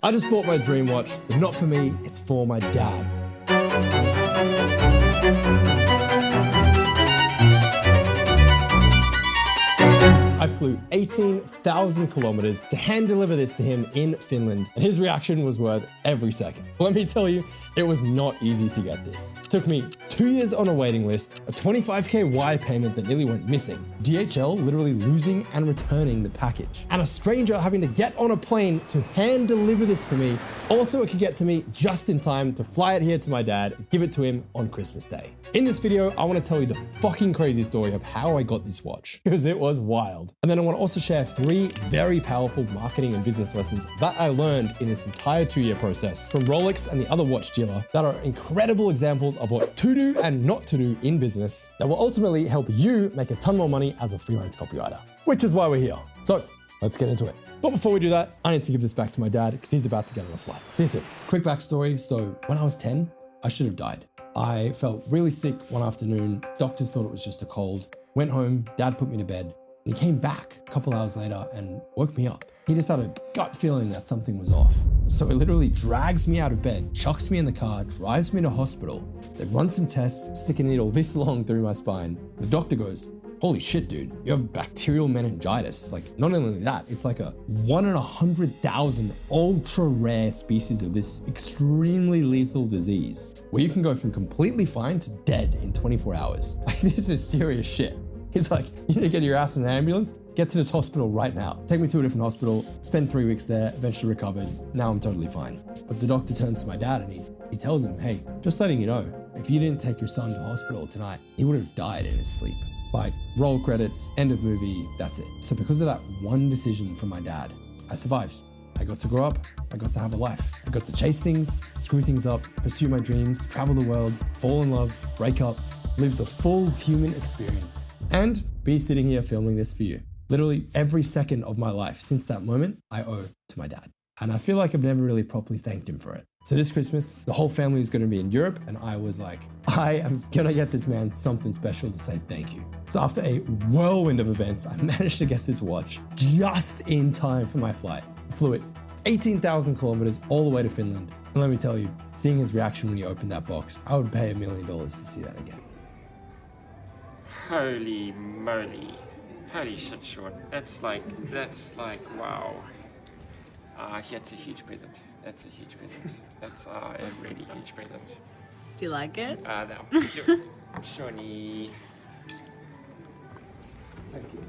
I just bought my dream watch, but not for me, it's for my dad. I flew 18,000 kilometers to hand deliver this to him in Finland, and his reaction was worth every second. Let me tell you, it was not easy to get this. It took me 2 years on a waiting list, a 25K wire payment that nearly went missing, DHL literally losing and returning the package, and a stranger having to get on a plane to hand deliver this for me, also it could get to me just in time to fly it here to my dad and give it to him on Christmas Day. In this video, I want to tell you the fucking crazy story of how I got this watch, because it was wild. And then I want to also share 3 very powerful marketing and business lessons that I learned in this entire 2-year process from Rolex and the other watch dealer that are incredible examples of what to do and not to do in business that will ultimately help you make a ton more money as a freelance copywriter, which is why we're here. So let's get into it. But before we do that, I need to give this back to my dad because he's about to get on a flight. See you soon. Quick backstory. So when I was 10, I should have died. I felt really sick one afternoon. Doctors thought it was just a cold. Went home, dad put me to bed. And he came back a couple hours later and woke me up. He just had a gut feeling that something was off. So he literally drags me out of bed, chucks me in the car, drives me to hospital. They run some tests, stick a needle this long through my spine. The doctor goes, "Holy shit, dude, you have bacterial meningitis." Like, not only that, it's like a 1 in 100,000 ultra rare species of this extremely lethal disease where you can go from completely fine to dead in 24 hours. Like, this is serious shit. He's like, "You need to get your ass in an ambulance, get to this hospital right now." Take me to a different hospital, spend 3 weeks there, eventually recovered. Now I'm totally fine. But the doctor turns to my dad and he tells him, "Hey, just letting you know, if you didn't take your son to hospital tonight, he would have died in his sleep." Like, roll credits, end of movie, that's it. So because of that one decision from my dad, I survived. I got to grow up, I got to have a life. I got to chase things, screw things up, pursue my dreams, travel the world, fall in love, break up, live the full human experience, and be sitting here filming this for you. Literally every second of my life since that moment, I owe to my dad. And I feel like I've never really properly thanked him for it. So this Christmas, the whole family is going to be in Europe, and I was like, I am going to get this man something special to say thank you. So after a whirlwind of events, I managed to get this watch just in time for my flight. I flew it 18,000 kilometers all the way to Finland. And let me tell you, seeing his reaction when he opened that box, I would pay $1 million to see that again. Holy moly. Holy shit, Sean. That's like, wow. That's a huge present. That's a huge present. That's a really huge present. Do you like it? No. Shawnee. Thank you.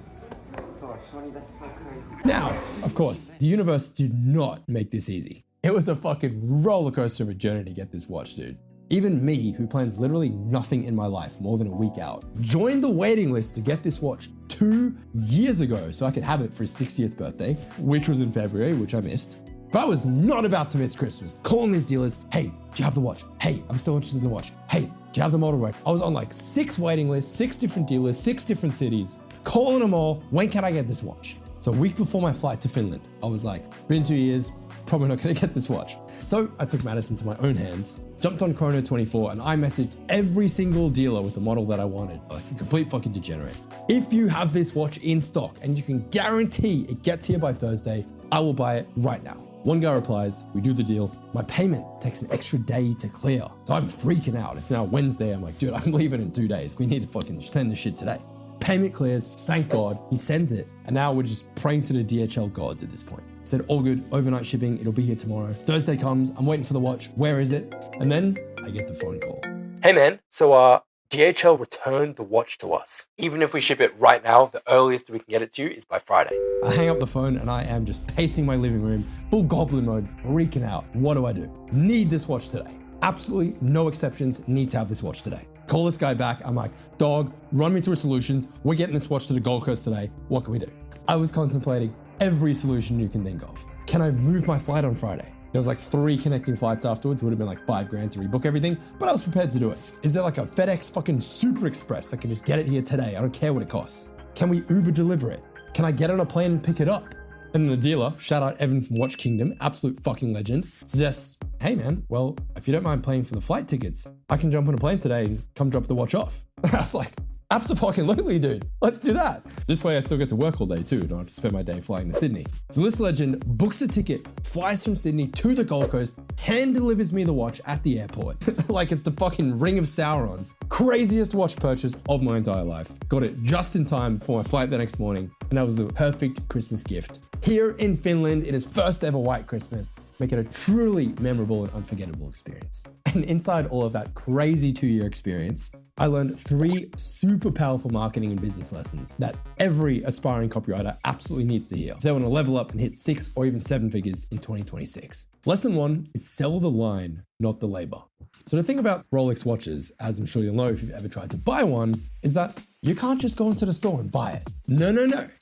Gosh, Shawnee, that's so crazy. Now, of course, the universe did not make this easy. It was a fucking roller coaster of a journey to get this watch, dude. Even me, who plans literally nothing in my life more than a week out, joined the waiting list to get this watch 2 years ago so I could have it for his 60th birthday, which was in February, which I missed. But I was not about to miss Christmas. Calling these dealers, "Hey, do you have the watch? Hey, I'm still interested in the watch. Hey, do you have the model right?" I was on like 6 waiting lists, 6 different dealers, 6 different cities, calling them all, "When can I get this watch?" So a week before my flight to Finland, I was like, been 2 years, probably not gonna get this watch. So I took matters into my own hands, jumped on Chrono24, and I messaged every single dealer with the model that I wanted, like a complete fucking degenerate. If you have this watch in stock and you can guarantee it gets here by Thursday, I will buy it right now. One guy replies, we do the deal. My payment takes an extra day to clear. So I'm freaking out. It's now Wednesday. I'm like, dude, I'm leaving in 2 days. We need to fucking send this shit today. Payment clears, thank God, he sends it. And now we're just praying to the DHL gods at this point. Said, all good, overnight shipping, it'll be here tomorrow. Thursday comes, I'm waiting for the watch, where is it? And then I get the phone call. Hey man, so DHL returned the watch to us. Even if we ship it right now, the earliest we can get it to you is by Friday. I hang up the phone and I am just pacing my living room, full goblin mode, freaking out. What do? Need this watch today. Absolutely no exceptions, need to have this watch today. Call this guy back, I'm like, dog, run me through solutions. We're getting this watch to the Gold Coast today. What can we do? I was contemplating every solution you can think of. Can I move my flight on Friday? There was like 3 connecting flights afterwards, would have been like $5,000 to rebook everything, but I was prepared to do it. Is there like a FedEx fucking Super Express that can just get it here today? I don't care what it costs. Can we Uber deliver it? Can I get on a plane and pick it up? And the dealer, shout out Evan from Watch Kingdom, absolute fucking legend, suggests, hey man, well, if you don't mind paying for the flight tickets, I can jump on a plane today and come drop the watch off. I was like, Absolutely, dude. Let's do that. This way I still get to work all day too, don't have to spend my day flying to Sydney. So this legend books a ticket, flies from Sydney to the Gold Coast, hand delivers me the watch at the airport. Like it's the fucking Ring of Sauron. Craziest watch purchase of my entire life. Got it just in time for my flight the next morning, and that was the perfect Christmas gift. Here in Finland, in his first ever white Christmas, make it a truly memorable and unforgettable experience. And inside all of that crazy 2-year experience, I learned 3 super powerful marketing and business lessons that every aspiring copywriter absolutely needs to hear if they want to level up and hit 6 or even 7 figures in 2026. Lesson 1 is sell the line, not the labor. So the thing about Rolex watches, as I'm sure you'll know if you've ever tried to buy one, is that you can't just go into the store and buy it. No.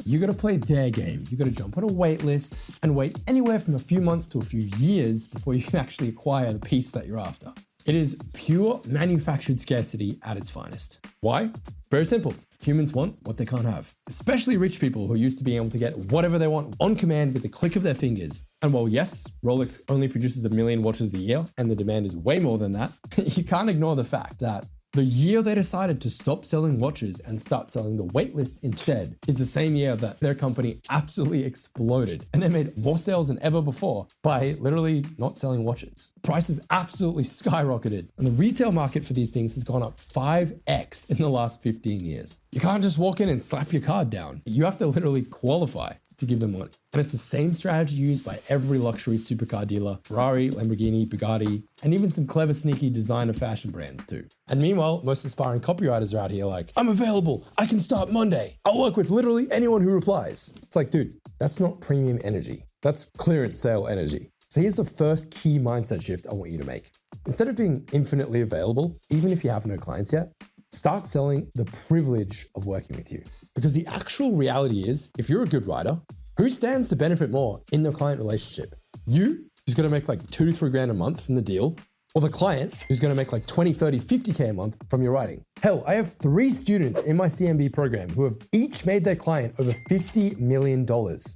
You gotta play their game. You gotta jump on a wait list and wait anywhere from a few months to a few years before you can actually acquire the piece that you're after. It is pure manufactured scarcity at its finest. Why? Very simple. Humans want what they can't have. Especially rich people who are used to being able to get whatever they want on command with the click of their fingers. And while yes, Rolex only produces 1 million watches a year and the demand is way more than that, you can't ignore the fact that the year they decided to stop selling watches and start selling the Waitlist instead is the same year that their company absolutely exploded and they made more sales than ever before by literally not selling watches. Prices absolutely skyrocketed and the retail market for these things has gone up 5x in the last 15 years. You can't just walk in and slap your card down. You have to literally qualify to give them one. And it's the same strategy used by every luxury supercar dealer, Ferrari, Lamborghini, Bugatti, and even some clever sneaky designer fashion brands too. And meanwhile, most aspiring copywriters are out here like, I'm available, I can start Monday. I'll work with literally anyone who replies. It's like, dude, that's not premium energy. That's clearance sale energy. So here's the first key mindset shift I want you to make. Instead of being infinitely available, even if you have no clients yet, start selling the privilege of working with you. Because the actual reality is, if you're a good writer, who stands to benefit more in the client relationship? You, who's gonna make like 2 to 3 grand a month from the deal, or the client who's gonna make like 20, 30, 50K a month from your writing? Hell, I have 3 students in my CMB program who have each made their client over $50 million.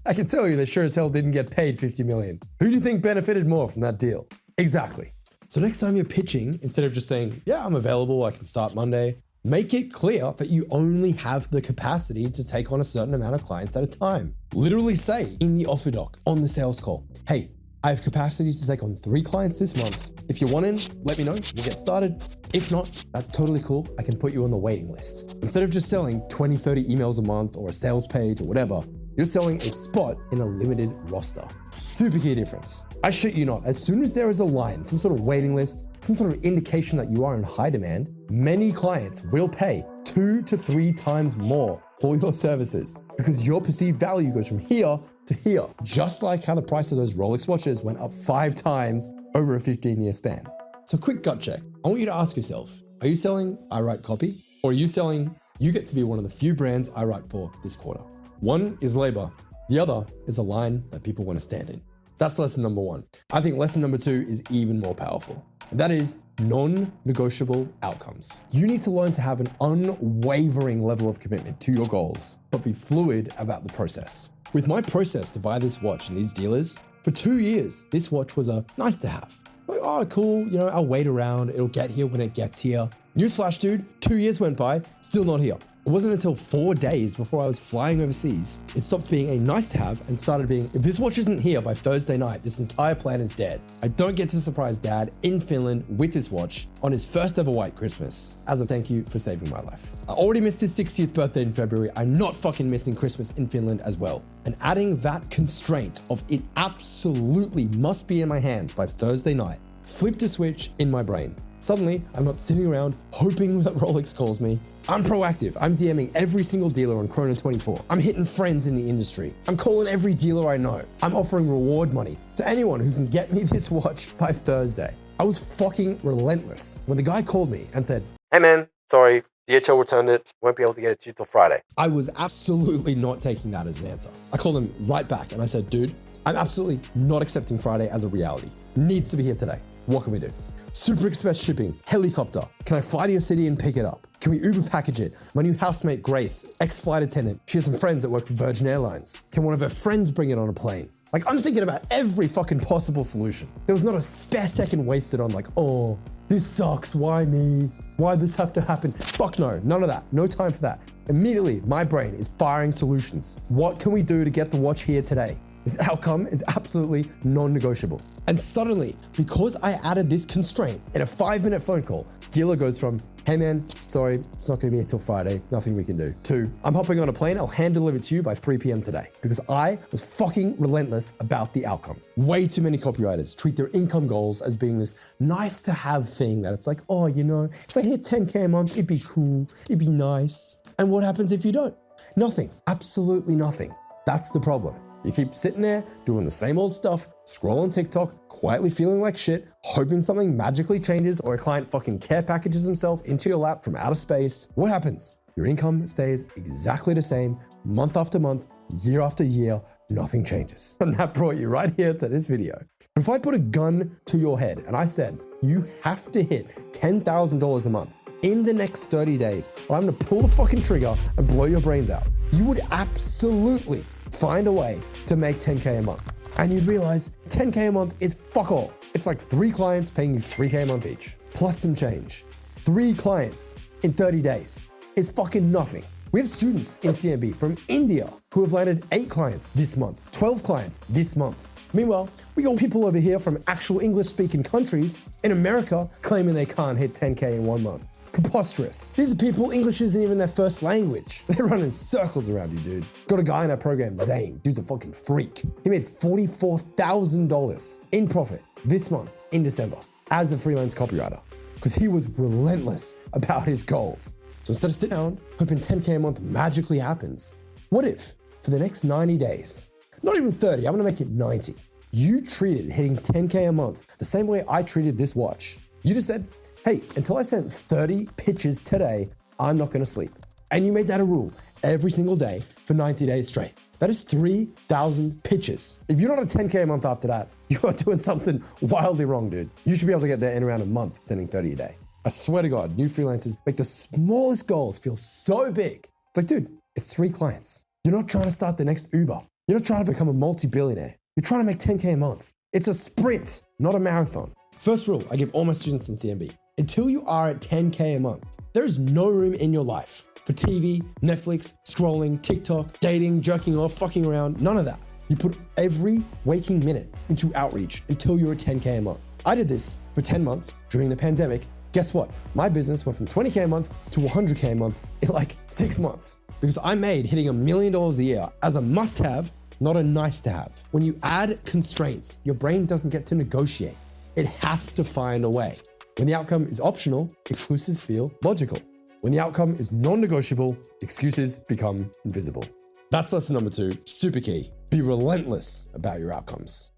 I can tell you they sure as hell didn't get paid $50 million. Who do you think benefited more from that deal? Exactly. So next time you're pitching, instead of just saying, yeah, I'm available, I can start Monday, make it clear that you only have the capacity to take on a certain amount of clients at a time. Literally say in the offer doc, on the sales call, hey, I have capacity to take on 3 clients this month. If you want in, let me know, we'll get started. If not, that's totally cool. I can put you on the waiting list. Instead of just selling 20, 30 emails a month or a sales page or whatever, you're selling a spot in a limited roster. Super key difference. I shit you not, as soon as there is a line, some sort of waiting list, some sort of indication that you are in high demand, many clients will pay 2 to 3 times more for your services because your perceived value goes from here to here, just like how the price of those Rolex watches went up 5 times over a 15-year span. So quick gut check. I want you to ask yourself, are you selling I write copy? Or are you selling you get to be one of the few brands I write for this quarter? One is labor. The other is a line that people want to stand in. That's lesson number 1. I think lesson number 2 is even more powerful. And that is non-negotiable outcomes. You need to learn to have an unwavering level of commitment to your goals, but be fluid about the process. With my process to buy this watch and these dealers, for 2 years, this watch was a nice to have. Like, oh, cool, I'll wait around, it'll get here when it gets here. Newsflash, dude, 2 years went by, still not here. It wasn't until 4 days before I was flying overseas, it stopped being a nice to have and started being, if this watch isn't here by Thursday night, this entire plan is dead. I don't get to surprise Dad in Finland with this watch on his first ever white Christmas as a thank you for saving my life. I already missed his 60th birthday in February. I'm not fucking missing Christmas in Finland as well. And adding that constraint of it absolutely must be in my hands by Thursday night flipped a switch in my brain. Suddenly, I'm not sitting around hoping that Rolex calls me. I'm proactive. I'm DMing every single dealer on Chrono24. I'm hitting friends in the industry. I'm calling every dealer I know. I'm offering reward money to anyone who can get me this watch by Thursday. I was fucking relentless when the guy called me and said, hey man, sorry, DHL returned it. Won't be able to get it to you till Friday. I was absolutely not taking that as an answer. I called him right back and I said, dude, I'm absolutely not accepting Friday as a reality. Needs to be here today. What can we do? Super express shipping, helicopter. Can I fly to your city and pick it up? Can we Uber package it? My new housemate, Grace, ex-flight attendant. She has some friends that work for Virgin Airlines. Can one of her friends bring it on a plane? Like, I'm thinking about every fucking possible solution. There was not a spare second wasted on like, oh, this sucks, why me? Why does this have to happen? Fuck no, none of that. No time for that. Immediately, my brain is firing solutions. What can we do to get the watch here today? This outcome is absolutely non-negotiable. And suddenly, because I added this constraint in a 5-minute phone call, dealer goes from, hey man, sorry, it's not gonna be until Friday, nothing we can do, to, I'm hopping on a plane, I'll hand deliver it to you by 3 p.m. today. Because I was fucking relentless about the outcome. Way too many copywriters treat their income goals as being this nice to have thing that it's like, oh, you know, if I hit 10K a month, it'd be cool, it'd be nice. And what happens if you don't? Nothing, absolutely nothing. That's the problem. You keep sitting there doing the same old stuff, scrolling TikTok, quietly feeling like shit, hoping something magically changes or a client fucking care packages himself into your lap from outer space. What happens? Your income stays exactly the same month after month, year after year, nothing changes. And that brought you right here to this video. If I put a gun to your head and I said, you have to hit $10,000 a month in the next 30 days, or I'm gonna pull the fucking trigger and blow your brains out, you would absolutely find a way to make 10K a month. And you'd realize 10K a month is fuck all. It's like 3 clients paying you 3K a month each, plus some change. 3 clients in 30 days is fucking nothing. We have students in CMB from India who have landed 8 clients this month, 12 clients this month. Meanwhile, we got people over here from actual English-speaking countries in America claiming they can't hit 10K in 1 month. Preposterous. These are people, English isn't even their first language. They're running circles around you, dude. Got a guy in our program, Zane. Dude's a fucking freak. He made $44,000 in profit this month in December as a freelance copywriter because he was relentless about his goals. So instead of sitting down, hoping 10K a month magically happens, what if for the next 90 days, not even 30, I'm gonna make it 90, you treated hitting 10K a month the same way I treated this watch. You just said, hey, until I sent 30 pitches today, I'm not gonna sleep. And you made that a rule every single day for 90 days straight. That is 3,000 pitches. If you're not at 10K a month after that, you are doing something wildly wrong, dude. You should be able to get there in around a month, sending 30 a day. I swear to God, new freelancers make the smallest goals feel so big. It's like, dude, it's 3 clients. You're not trying to start the next Uber. You're not trying to become a multi-billionaire. You're trying to make 10K a month. It's a sprint, not a marathon. First rule I give all my students in CMB. Until you are at 10K a month, there is no room in your life for TV, Netflix, scrolling, TikTok, dating, jerking off, fucking around, none of that. You put every waking minute into outreach until you're at 10K a month. I did this for 10 months during the pandemic. Guess what? My business went from 20K a month to 100K a month in like 6 months because I made hitting $1 million a year as a must-have, not a nice-to-have. When you add constraints, your brain doesn't get to negotiate. It has to find a way. When the outcome is optional, exclusives feel logical. When the outcome is non-negotiable, excuses become invisible. That's lesson number 2, super key. Be relentless about your outcomes.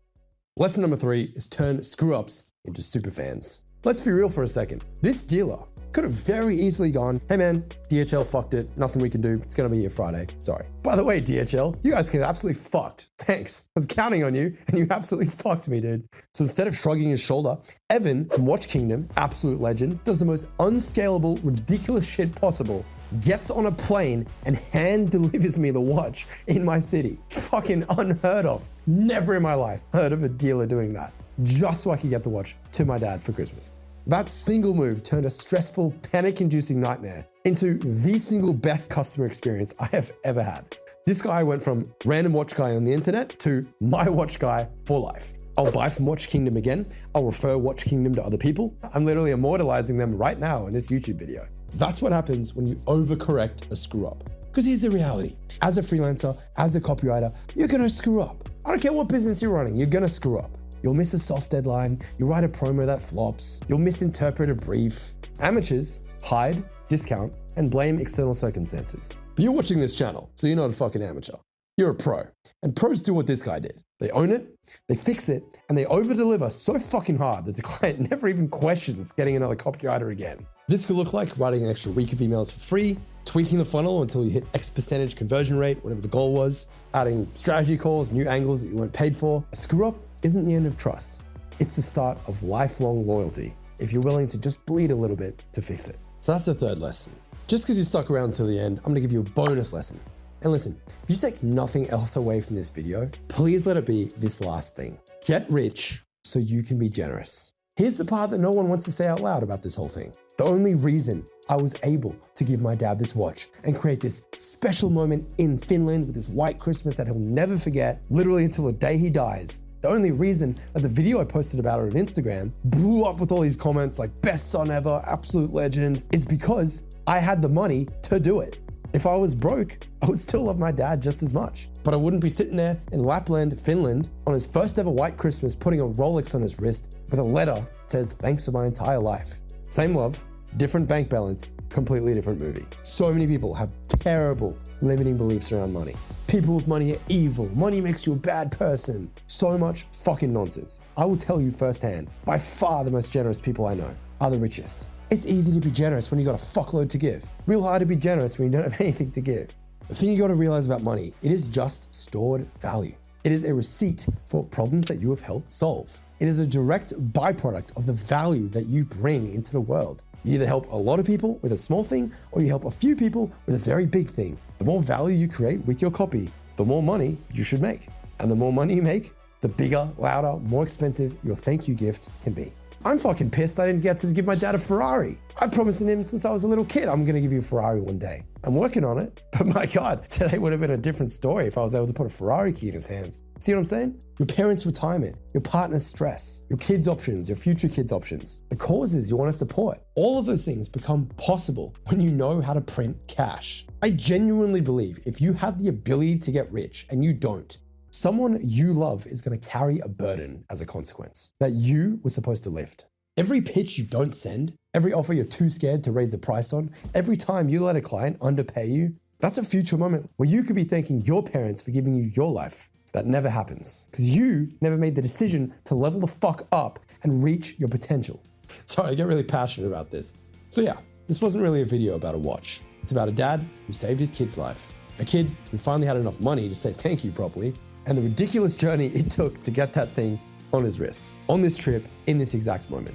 Lesson number 3 is turn screw-ups into super fans. Let's be real for a second. This dealer could have very easily gone, hey man, DHL fucked it, nothing we can do, it's gonna be here Friday, sorry. By the way, DHL, you guys get absolutely fucked. Thanks, I was counting on you and you absolutely fucked me, dude. So instead of shrugging his shoulder, Evan from Watch Kingdom, absolute legend, does the most unscalable, ridiculous shit possible, gets on a plane and hand delivers me the watch in my city. Fucking unheard of. Never in my life heard of a dealer doing that, just so I could get the watch to my dad for Christmas. That single move turned a stressful, panic-inducing nightmare into the single best customer experience I have ever had. This guy went from random watch guy on the internet to my watch guy for life. I'll buy from Watch Kingdom again. I'll refer Watch Kingdom to other people. I'm literally immortalizing them right now in this YouTube video. That's what happens when you overcorrect a screw up. Because here's the reality. As a freelancer, as a copywriter, you're gonna screw up. I don't care what business you're running, you're gonna screw up. You'll miss a soft deadline, you'll write a promo that flops, you'll misinterpret a brief. Amateurs hide, discount, and blame external circumstances. But you're watching this channel, so you're not a fucking amateur. You're a pro. And pros do what this guy did. They own it, they fix it, and they over-deliver so fucking hard that the client never even questions getting another copywriter again. This could look like writing an extra week of emails for free, tweaking the funnel until you hit X percentage conversion rate, whatever the goal was, adding strategy calls, new angles that you weren't paid for. A screw up isn't the end of trust. It's the start of lifelong loyalty if you're willing to just bleed a little bit to fix it. So that's the third lesson. Just because you stuck around till the end, I'm gonna give you a bonus lesson. And listen, if you take nothing else away from this video, please let it be this last thing. Get rich so you can be generous. Here's the part that no one wants to say out loud about this whole thing. The only reason I was able to give my dad this watch and create this special moment in Finland with this white Christmas that he'll never forget, literally until the day he dies. The only reason that the video I posted about it on Instagram blew up with all these comments like best son ever, absolute legend, is because I had the money to do it. If I was broke, I would still love my dad just as much. But I wouldn't be sitting there in Lapland, Finland, on his first ever white Christmas, putting a Rolex on his wrist with a letter that says, thanks for my entire life. Same love, different bank balance, completely different movie. So many people have terrible limiting beliefs around money. People with money are evil. Money makes you a bad person. So much fucking nonsense. I will tell you firsthand, by far the most generous people I know are the richest. It's easy to be generous when you got a fuckload to give. Real hard to be generous when you don't have anything to give. The thing you got to realize about money, it is just stored value. It is a receipt for problems that you have helped solve. It is a direct byproduct of the value that you bring into the world. You either help a lot of people with a small thing, or you help a few people with a very big thing. The more value you create with your copy, the more money you should make. And the more money you make, the bigger, louder, more expensive your thank you gift can be. I'm fucking pissed I didn't get to give my dad a Ferrari. I've promised him since I was a little kid, I'm gonna give you a Ferrari one day. I'm working on it, but my God, today would have been a different story if I was able to put a Ferrari key in his hands. See what I'm saying? Your parents' retirement, your partner's stress, your kids' options, your future kids' options, the causes you want to support. All of those things become possible when you know how to print cash. I genuinely believe if you have the ability to get rich and you don't, someone you love is going to carry a burden as a consequence that you were supposed to lift. Every pitch you don't send, every offer you're too scared to raise the price on, every time you let a client underpay you, that's a future moment where you could be thanking your parents for giving you your life. That never happens because you never made the decision to level the fuck up and reach your potential. Sorry, I get really passionate about this. So yeah, this wasn't really a video about a watch. It's about a dad who saved his kid's life, a kid who finally had enough money to say thank you properly, and the ridiculous journey it took to get that thing on his wrist, on this trip, in this exact moment.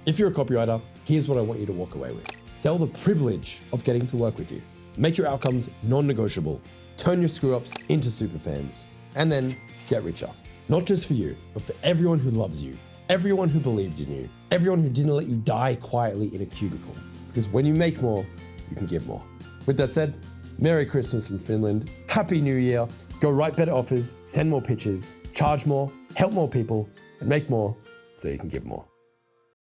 If you're a copywriter, here's what I want you to walk away with. Sell the privilege of getting to work with you. Make your outcomes non-negotiable. Turn your screw-ups into superfans. And then get richer. Not just for you, but for everyone who loves you, everyone who believed in you, everyone who didn't let you die quietly in a cubicle. Because when you make more, you can give more. With that said, Merry Christmas from Finland. Happy New Year. Go write better offers, send more pitches, charge more, help more people, and make more so you can give more.